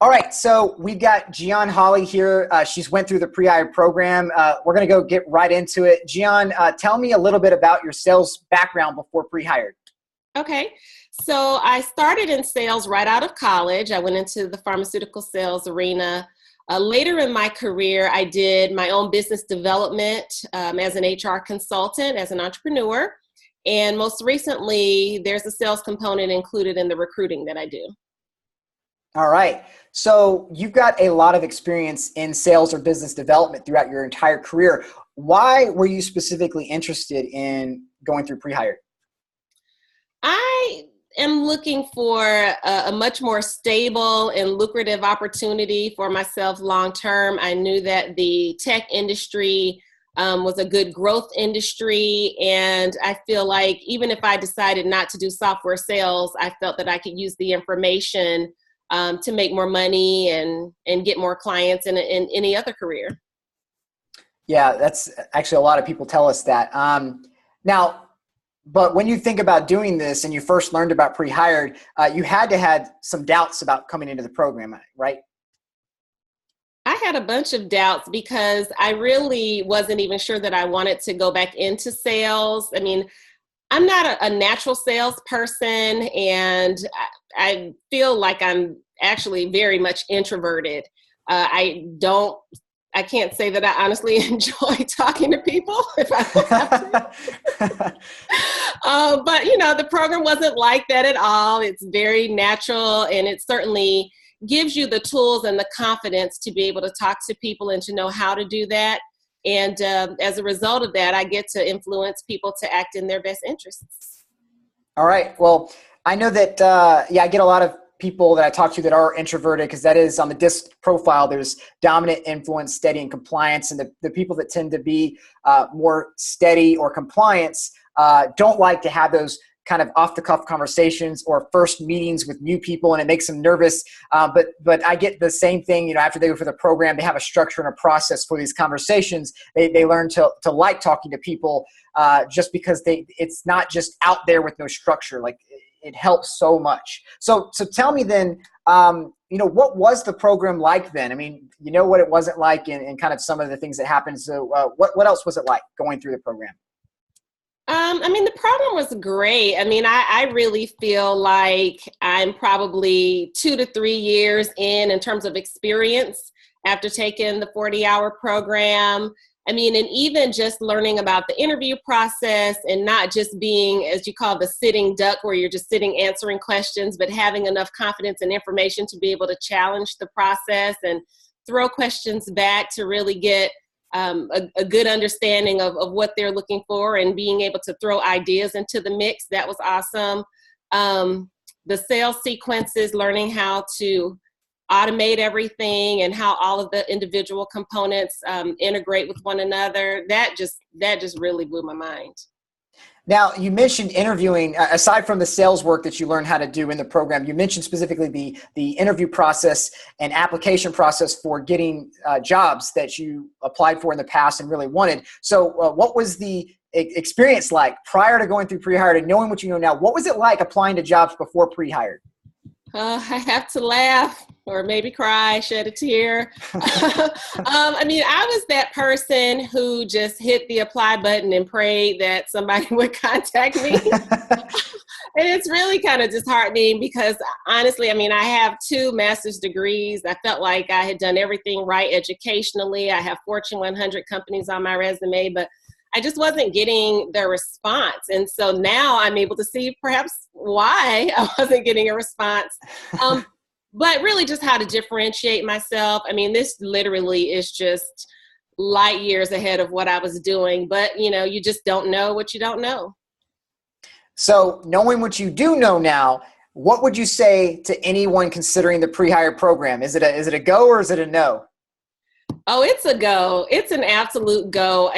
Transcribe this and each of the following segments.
All right, so we've got Jian Holley here. She's went through the pre-hire program. We're going to go get right into it. Jian, tell me a little bit about your sales background before pre-hired. Okay. So I started in sales right out of college. I went into the pharmaceutical sales arena. Later in my career, I did my own business development as an HR consultant, as an entrepreneur. And most recently, there's a sales component included in the recruiting that I do. All right. So you've got a lot of experience in sales or business development throughout your entire career. Why were you specifically interested in going through pre-hired? I am looking for a much more stable and lucrative opportunity for myself long term. I knew that the tech industry was a good growth industry, and I feel like even if I decided not to do software sales, I felt that I could use the information to make more money and get more clients in any other career. Yeah, that's actually a lot of people tell us that. But when you think about doing this and you first learned about pre-hired, you had to have some doubts about coming into the program, right? I had a bunch of doubts because I really wasn't even sure that I wanted to go back into sales. I mean, I'm not a natural salesperson, and I feel like I'm actually very much introverted. I can't say that I honestly enjoy talking to people if I don't have to. But the program wasn't like that at all. It's very natural, and it certainly gives you the tools and the confidence to be able to talk to people and to know how to do that. And as a result of that, I get to influence people to act in their best interests. All right. Well, I know that, I get a lot of people that I talk to that are introverted, because that is on the DISC profile. There's dominant, influence, steady, and compliance. And the people that tend to be more steady or compliance don't like to have those kind of off-the-cuff conversations or first meetings with new people, and it makes them nervous. But I get the same thing, after they go through the program, they have a structure and a process for these conversations. They learn to like talking to people just because it's not just out there with no structure. Like, it helps so much. So tell me then, what was the program like then? I mean, what it wasn't like and kind of some of the things that happened. So what else was it like going through the program? The program was great. I really feel like I'm probably 2 to 3 years in terms of experience after taking the 40-hour program. And even just learning about the interview process and not just being, as you call, the sitting duck, where you're just sitting answering questions, but having enough confidence and information to be able to challenge the process and throw questions back to really get a good understanding of what they're looking for, and being able to throw ideas into the mix. That was awesome. The sales sequences, learning how to automate everything and how all of the individual components integrate with one another. That just really blew my mind. Now, you mentioned interviewing. Aside from the sales work that you learned how to do in the program, you mentioned specifically the interview process and application process for getting jobs that you applied for in the past and really wanted. So what was the experience like prior to going through pre-hired and knowing what you know now? What was it like applying to jobs before pre-hired? I have to laugh or maybe cry, shed a tear. I was that person who just hit the apply button and prayed that somebody would contact me. And it's really kind of disheartening because honestly, I have 2 master's degrees. I felt like I had done everything right educationally. I have Fortune 100 companies on my resume, but I just wasn't getting the response. And so now I'm able to see perhaps why I wasn't getting a response. But really just how to differentiate myself. This literally is just light years ahead of what I was doing. But, you just don't know what you don't know. So knowing what you do know now, what would you say to anyone considering the pre-hired program? Is it a go or is it a no? Oh, it's a go. It's an absolute go.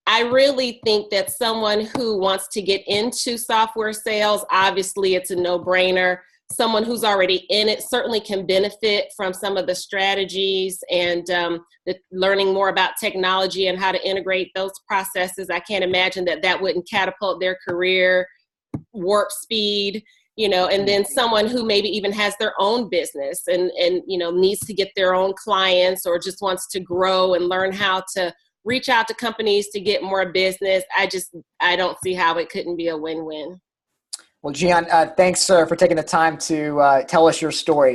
I really think that someone who wants to get into software sales, obviously it's a no-brainer. Someone who's already in it certainly can benefit from some of the strategies and learning more about technology and how to integrate those processes. I can't imagine that wouldn't catapult their career warp speed. and then someone who maybe even has their own business and needs to get their own clients or just wants to grow and learn how to reach out to companies to get more business. I don't see how it couldn't be a win-win. Well, Jian, thanks for taking the time to tell us your story.